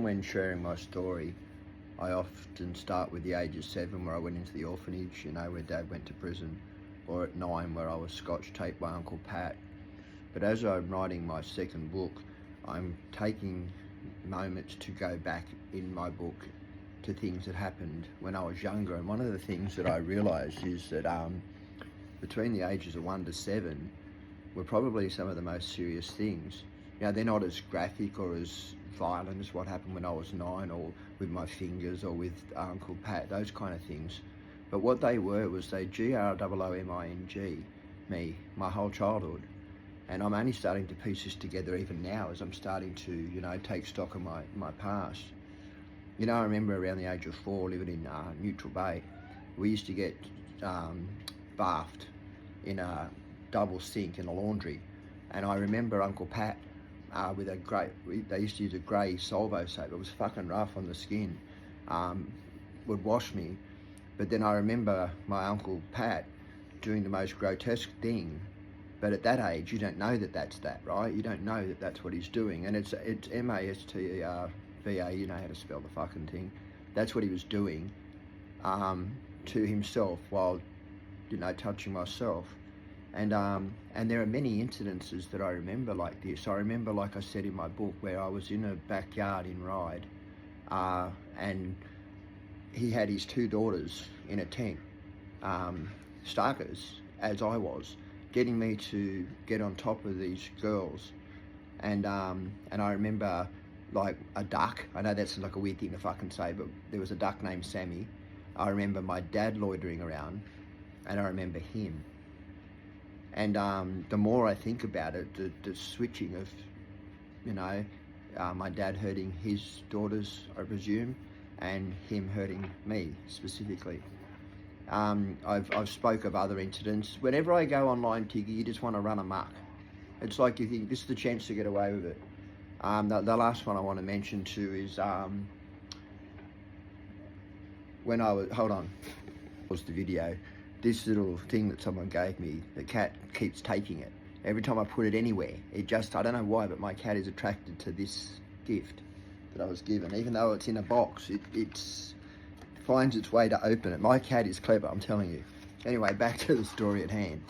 When sharing my story, I often start with the age of 7 where I went into the orphanage, where Dad went to prison, or at 9 where I was scotch taped by Uncle Pat. But as I'm writing my second book, I'm taking moments to go back in my book to things that happened when I was younger. And one of the things that I realised is that between the ages of 1 to 7 were probably some of the most serious things. They're not as graphic or as violent as what happened when I was 9, or with my fingers, or with Uncle Pat, those kind of things. But what they were was they GROOMING me, my whole childhood. And I'm only starting to piece this together even now as I'm starting to, take stock of my past. I remember around the age of 4 living in Neutral Bay, we used to get bathed in a double sink in a laundry. And I remember Uncle Pat with they used to use a grey Solvo soap. It was fucking rough on the skin. Would wash me. But then I remember my Uncle Pat doing the most grotesque thing. But at that age, you don't know that that's that, right? You don't know that that's what he's doing. And it's MASTERVA, you know how to spell the fucking thing. That's what he was doing to himself while, touching myself. And there are many incidences that I remember like this. I remember, like I said in my book, where I was in a backyard in Ryde, and he had his 2 daughters in a tent, starkers, as I was, getting me to get on top of these girls. And I remember, like, a duck. I know that's like a weird thing to fucking say, but there was a duck named Sammy. I remember my dad loitering around, and I remember him. And the more I think about it, the switching of, my dad hurting his daughters, I presume, and him hurting me specifically. I've spoke of other incidents. Whenever I go online, Tiggy, you just want to run amok. It's like you think this is the chance to get away with it. The last one I want to mention too is when I was, hold on, was the video. This little thing that someone gave me, the cat keeps taking it. Every time I put it anywhere, I don't know why, but my cat is attracted to this gift that I was given. Even though it's in a box, it finds its way to open it. My cat is clever, I'm telling you. Anyway, back to the story at hand.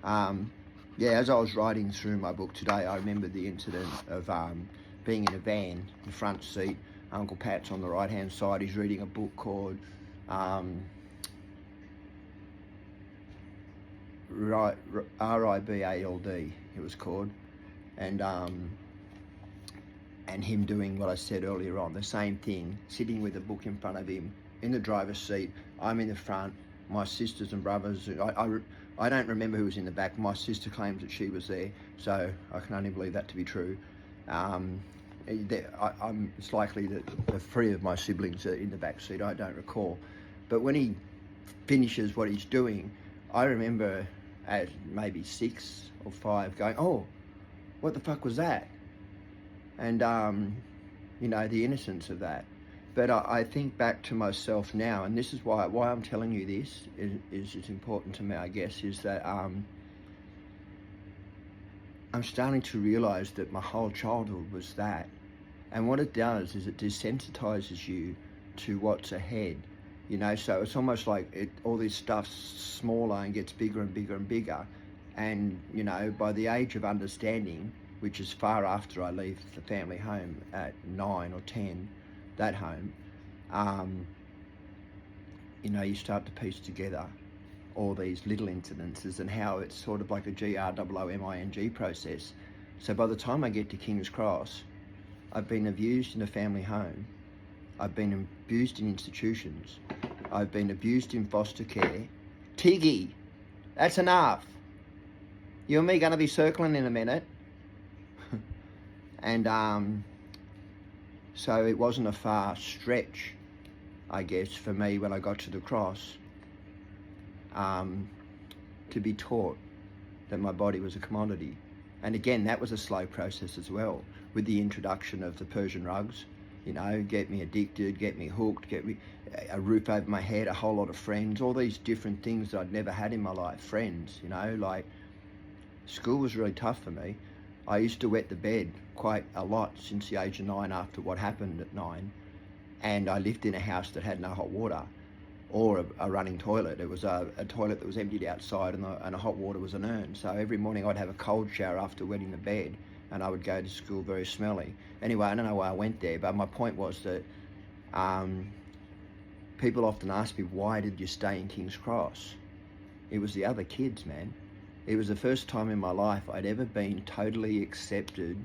As I was writing through my book today, I remembered the incident of being in a van, the front seat. Uncle Pat's on the right-hand side. He's reading a book called RIBALD, it was called, and him doing what I said earlier on, the same thing, sitting with a book in front of him in the driver's seat. I'm in the front. My sisters and brothers, I don't remember who was in the back. My sister claims that she was there, so I can only believe that to be true. It's likely that the 3 of my siblings are in the back seat. I don't recall, but when he finishes what he's doing, I remember at maybe 6 or 5 going, oh, what the fuck was that? And, the innocence of that. But I think back to myself now, and this is why I'm telling you this is important to me, I guess, is that I'm starting to realise that my whole childhood was that. And what it does is it desensitises you to what's ahead. So it's almost like all this stuff's smaller and gets bigger and bigger and bigger. And, by the age of understanding, which is far after I leave the family home at 9 or 10, that home, you start to piece together all these little incidences and how it's sort of like a GROOMING process. So by the time I get to King's Cross, I've been abused in a family home. I've been abused in institutions. I've been abused in foster care. Tiggy, that's enough. You and me going to be circling in a minute. And so it wasn't a far stretch, I guess, for me when I got to the cross to be taught that my body was a commodity. And again, that was a slow process as well, with the introduction of the Persian rugs. Get me addicted, get me hooked, get me a roof over my head, a whole lot of friends, all these different things that I'd never had in my life. Friends, like school was really tough for me. I used to wet the bed quite a lot since the age of 9 after what happened at 9. And I lived in a house that had no hot water or a running toilet. It was a toilet that was emptied outside, and a hot water was an urn. So every morning I'd have a cold shower after wetting the bed, and I would go to school very smelly. Anyway, I don't know why I went there, but my point was that people often ask me, why did you stay in King's Cross? It was the other kids, man. It was the first time in my life I'd ever been totally accepted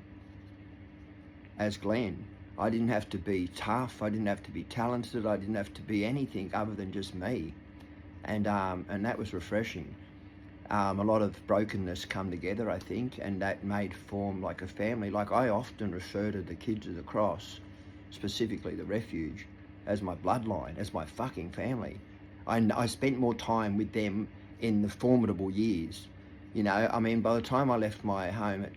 as Glenn. I didn't have to be tough, I didn't have to be talented, I didn't have to be anything other than just me. And that was refreshing. A lot of brokenness come together, I think, and that made form like a family. Like, I often refer to the kids of the cross, specifically the refuge, as my bloodline, as my fucking family. I spent more time with them in the formidable years. You know, I mean, by the time I left my home at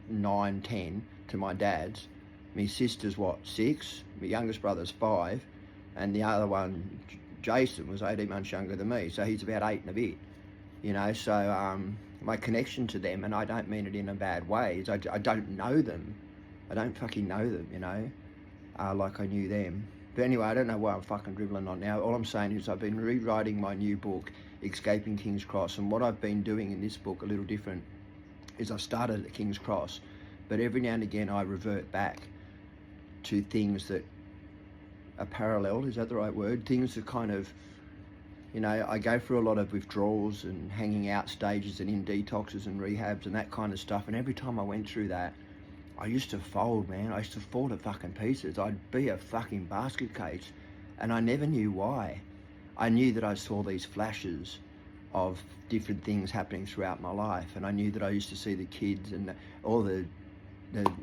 9, 10 to my dad's, my sister's 6, my youngest brother's 5, and the other one, Jason, was 18 months younger than me, so he's about 8 and a bit. You know, so my connection to them, and I don't mean it in a bad way, is I don't know them. I don't fucking know them, you know, like I knew them. But anyway, I don't know why I'm fucking dribbling on now. All I'm saying is I've been rewriting my new book, Escaping King's Cross, and what I've been doing in this book, a little different, is I started at King's Cross, but every now and again I revert back to things that are parallel, is that the right word? Things that kind of, you know, I go through a lot of withdrawals and hanging out stages and in detoxes and rehabs and that kind of stuff, and every time I went through that, I used to fold, man. I used to fall to fucking pieces. I'd be a fucking basket case, and I never knew why. I knew that I saw these flashes of different things happening throughout my life, and I knew that I used to see the kids and all the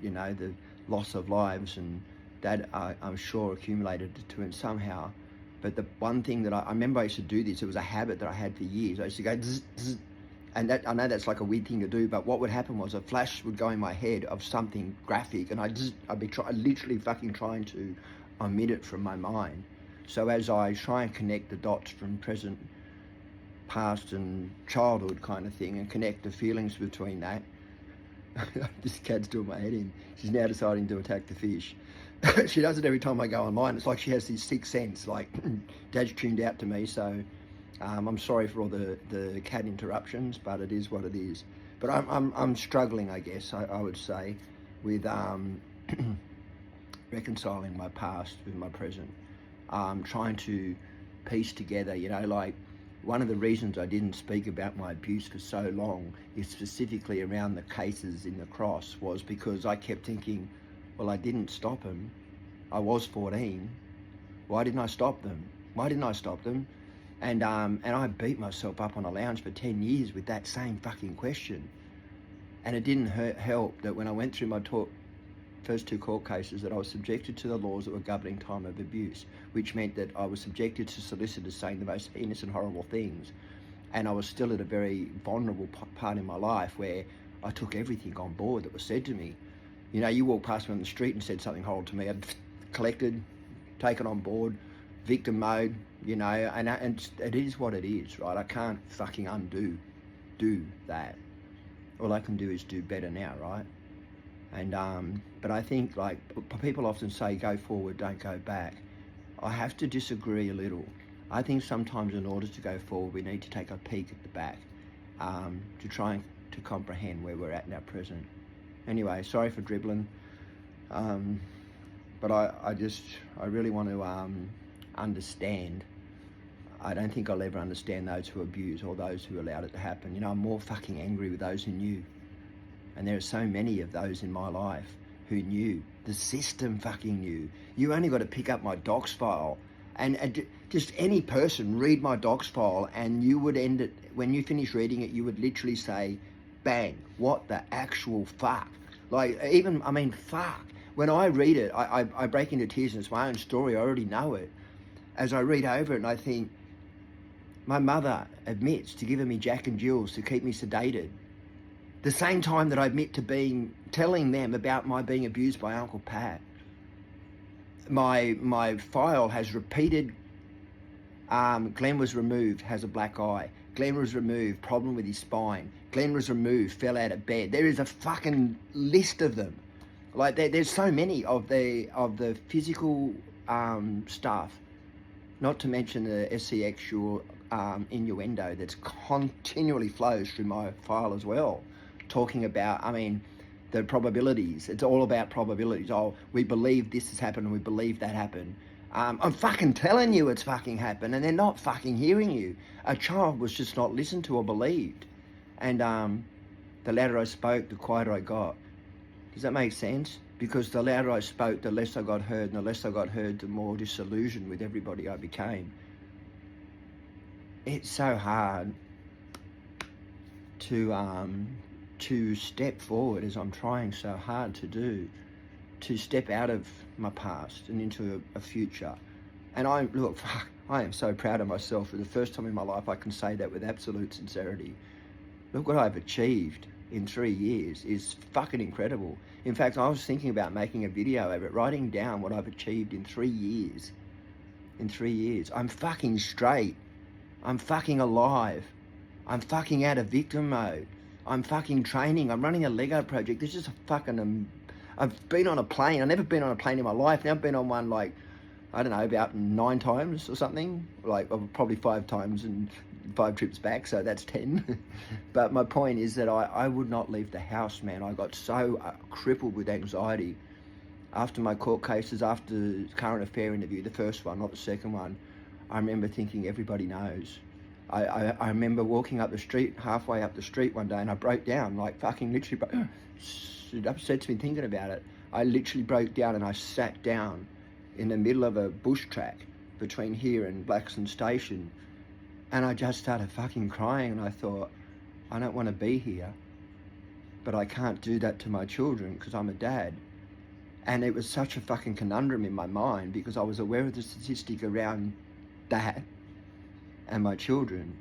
you know, the loss of lives, and that I'm sure accumulated to it somehow. But the one thing that I remember, I used to do this, it was a habit that I had for years. I used to go zzz, zzz, and that, I know that's like a weird thing to do, but what would happen was a flash would go in my head of something graphic, and I'd be literally fucking trying to omit it from my mind. So as I try and connect the dots from present, past and childhood kind of thing, and connect the feelings between that, this cat's doing my head in. She's now deciding to attack the fish. She does it every time I go online. It's like she has this sixth sense, like Dad's tuned out to me, so I'm sorry for all the cat interruptions, but it is what it is. But I'm struggling, I guess, I would say, with reconciling my past with my present. Trying to piece together, you know, like, one of the reasons I didn't speak about my abuse for so long is specifically around the cases in the cross, was because I kept thinking, well, I didn't stop them. I was 14. Why didn't I stop them? Why didn't I stop them? And I beat myself up on a lounge for 10 years with that same fucking question. And it didn't help that when I went through my first 2 court cases, that I was subjected to the laws that were governing time of abuse, which meant that I was subjected to solicitors saying the most heinous and horrible things. And I was still at a very vulnerable part in my life where I took everything on board that was said to me. You know, you walk past me on the street and said something horrible to me, I'd collected, taken on board, victim mode, you know, and it is what it is, right? I can't fucking do that. All I can do is do better now, right? And but I think, like, people often say, go forward, don't go back. I have to disagree a little. I think sometimes in order to go forward, we need to take a peek at the back, to try and to comprehend where we're at in our present. Anyway, sorry for dribbling, but I really want to understand. I don't think I'll ever understand those who abuse or those who allowed it to happen. You know, I'm more fucking angry with those who knew. And there are so many of those in my life who knew. The system fucking knew. You only got to pick up my docs file, and just any person read my docs file, and you would end it, when you finish reading it, you would literally say, bang, what the actual fuck? Like, even, I mean, fuck. When I read it, I break into tears, and it's my own story, I already know it. As I read over it, and I think, my mother admits to giving me Jack and Jills to keep me sedated. The same time that I admit to telling them about my being abused by Uncle Pat. My file has repeated, Glenn was removed, has a black eye. Glenn was removed, problem with his spine. Glenn was removed, fell out of bed. There is a fucking list of them. Like there's so many of the physical stuff, not to mention the sexual innuendo that's continually flows through my file as well, talking about, I mean, the probabilities. It's all about probabilities. Oh, we believe this has happened and we believe that happened. I'm fucking telling you it's fucking happened, and they're not fucking hearing you. A child was just not listened to or believed. And the louder I spoke, the quieter I got. Does that make sense? Because the louder I spoke, the less I got heard, and the less I got heard, the more disillusioned with everybody I became. It's so hard to step forward, as I'm trying so hard to do, to step out of my past and into a future. And I am so proud of myself. For the first time in my life, I can say that with absolute sincerity. Look what I've achieved in 3 years is fucking incredible. In fact, I was thinking about making a video of it, writing down what I've achieved in 3 years. In 3 years. I'm fucking straight. I'm fucking alive. I'm fucking out of victim mode. I'm fucking training. I'm running a Lego project. This is a fucking... I've been on a plane. I've never been on a plane in my life. Now I've been on one, like, I don't know, about 9 times or something. Like, probably 5 times and 5 trips back, so that's 10. But my point is that I would not leave the house, man. I got so crippled with anxiety. After my court cases, after the current affair interview, the first one, not the second one, I remember thinking everybody knows. I remember walking up the street, halfway up the street one day, and I broke down, like fucking literally, it upsets me thinking about it. I literally broke down and I sat down in the middle of a bush track between here and Blackson Station, and I just started fucking crying, and I thought, I don't want to be here, but I can't do that to my children because I'm a dad. And it was such a fucking conundrum in my mind because I was aware of the statistic around that and my children.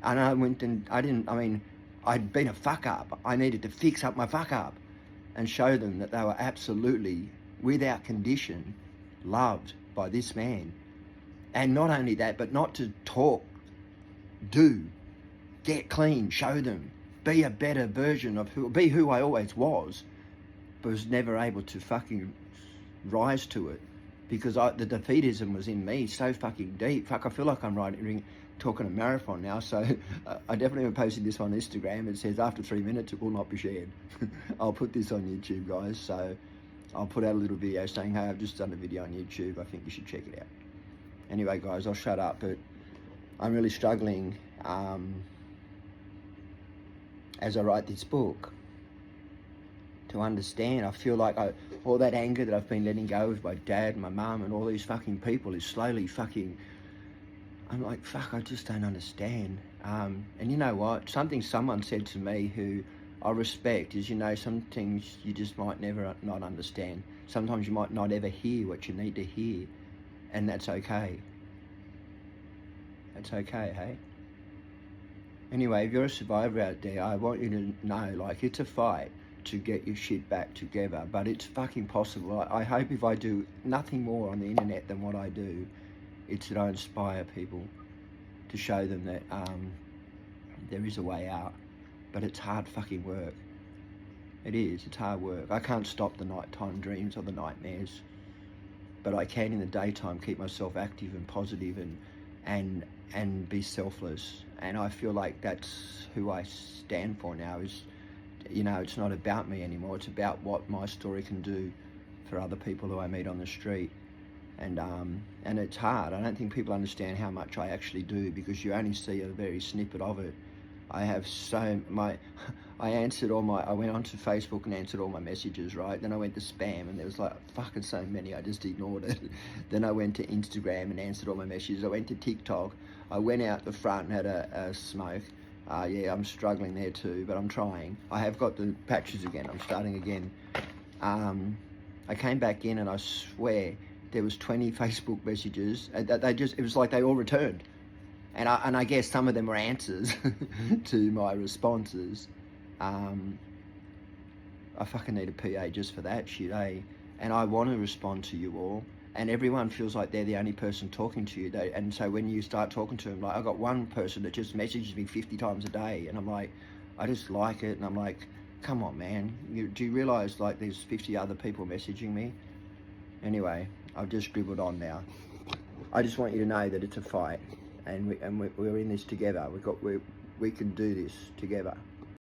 And I went and I'd been a fuck up. I needed to fix up my fuck up and show them that they were absolutely, without condition, loved by this man. And not only that, but not to talk, do, get clean, show them, be a better version of be who I always was, but was never able to fucking rise to it because the defeatism was in me so fucking deep. Fuck, I feel like I'm talking a marathon now, so I definitely posted this on Instagram. It says after 3 minutes it will not be shared. I'll put this on YouTube, guys, so I'll put out a little video saying, hey, I've just done a video on YouTube, I think you should check it out. Anyway, guys, I'll shut up, but I'm really struggling as I write this book to understand. I feel like all that anger that I've been letting go of my dad, my mum, and all these fucking people is slowly fucking... I'm like, fuck, I just don't understand. And you know what? Something someone said to me who I respect is, some things you just might never not understand. Sometimes you might not ever hear what you need to hear, and that's okay. That's okay, hey? Anyway, if you're a survivor out there, I want you to know, like, it's a fight to get your shit back together, but it's fucking possible. I hope if I do nothing more on the internet than what I do, it's that I inspire people to show them that there is a way out, but it's hard fucking work. It is, it's hard work. I can't stop the nighttime dreams or the nightmares, but I can in the daytime keep myself active and positive and be selfless. And I feel like that's who I stand for now is, it's not about me anymore. It's about what my story can do for other people who I meet on the street. And it's hard. I don't think people understand how much I actually do because you only see a very snippet of it. I went onto Facebook and answered all my messages, right? Then I went to spam and there was like fucking so many, I just ignored it. Then I went to Instagram and answered all my messages. I went to TikTok. I went out the front and had a smoke. Yeah, I'm struggling there too, but I'm trying. I have got the patches again. I'm starting again. I came back in and I swear there was 20 Facebook messages. It was like they all returned. And I guess some of them were answers to my responses. I fucking need a PA just for that shit, eh? And I want to respond to you all, and everyone feels like they're the only person talking to you. And so when you start talking to them, like I got one person that just messages me 50 times a day, and I'm like, I just like it, and I'm like, come on, man, do you realise like there's 50 other people messaging me? Anyway, I've just scribbled on now. I just want you to know that it's a fight, and we're in this together. We can do this together.